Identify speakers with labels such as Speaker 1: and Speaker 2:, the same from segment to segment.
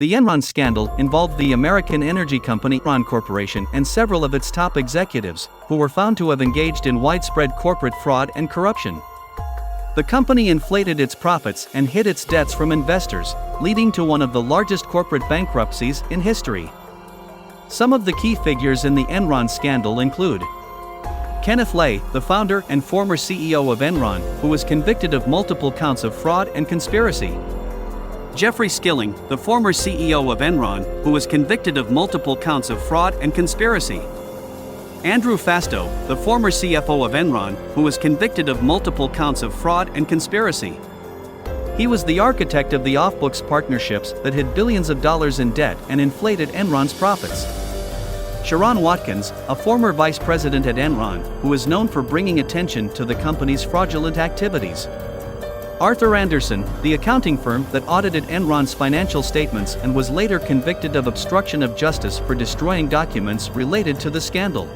Speaker 1: The Enron scandal involved the American energy company Enron Corporation and several of its top executives, who were found to have engaged in widespread corporate fraud and corruption. The company inflated its profits and hid its debts from investors, leading to one of the largest corporate bankruptcies in history. Some of the key figures in the Enron scandal include Kenneth Lay, the founder and former CEO of Enron, who was convicted of multiple counts of fraud and conspiracy. Jeffrey Skilling, the former CEO of Enron, who was convicted of multiple counts of fraud and conspiracy. Andrew Fastow, the former CFO of Enron, who was convicted of multiple counts of fraud and conspiracy. He was the architect of the off-books partnerships that hid billions of dollars in debt and inflated Enron's profits. Sharon Watkins, a former vice president at Enron, who is known for bringing attention to the company's fraudulent activities. Arthur Andersen, the accounting firm that audited Enron's financial statements and was later convicted of obstruction of justice for destroying documents related to the scandal.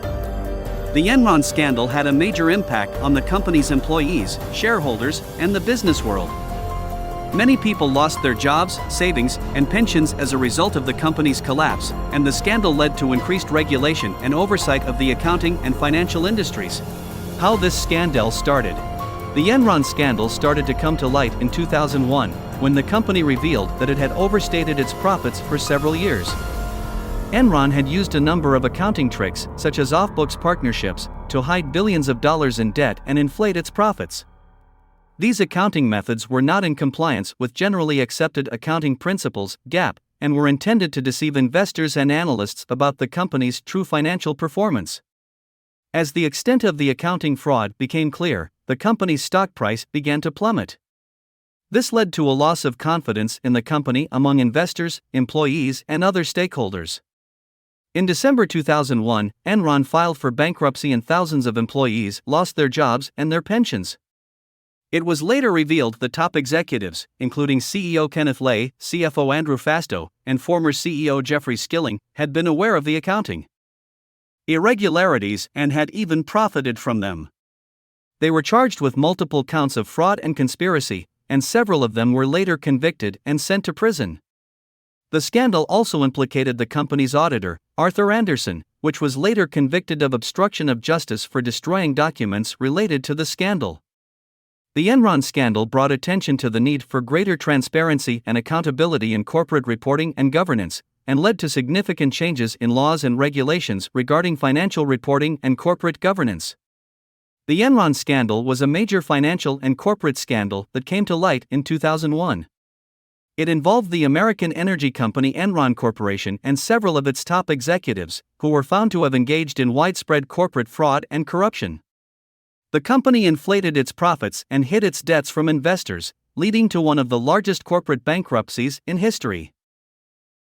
Speaker 1: The Enron scandal had a major impact on the company's employees, shareholders, and the business world. Many people lost their jobs, savings, and pensions as a result of the company's collapse, and the scandal led to increased regulation and oversight of the accounting and financial industries. How this scandal started. The Enron scandal started to come to light in 2001, when the company revealed that it had overstated its profits for several years. Enron had used a number of accounting tricks, such as off-books partnerships, to hide billions of dollars in debt and inflate its profits. These accounting methods were not in compliance with generally accepted accounting principles, GAAP, and were intended to deceive investors and analysts about the company's true financial performance. As the extent of the accounting fraud became clear, the company's stock price began to plummet. This led to a loss of confidence in the company among investors, employees, and other stakeholders. In December 2001, Enron filed for bankruptcy and thousands of employees lost their jobs and their pensions. It was later revealed the top executives, including CEO Kenneth Lay, CFO Andrew Fastow, and former CEO Jeffrey Skilling, had been aware of the accounting irregularities and had even profited from them. They were charged with multiple counts of fraud and conspiracy, and several of them were later convicted and sent to prison. The scandal also implicated the company's auditor, Arthur Andersen, which was later convicted of obstruction of justice for destroying documents related to the scandal. The Enron scandal brought attention to the need for greater transparency and accountability in corporate reporting and governance, and led to significant changes in laws and regulations regarding financial reporting and corporate governance. The Enron scandal was a major financial and corporate scandal that came to light in 2001. It involved the American energy company Enron Corporation and several of its top executives, who were found to have engaged in widespread corporate fraud and corruption. The company inflated its profits and hid its debts from investors, leading to one of the largest corporate bankruptcies in history.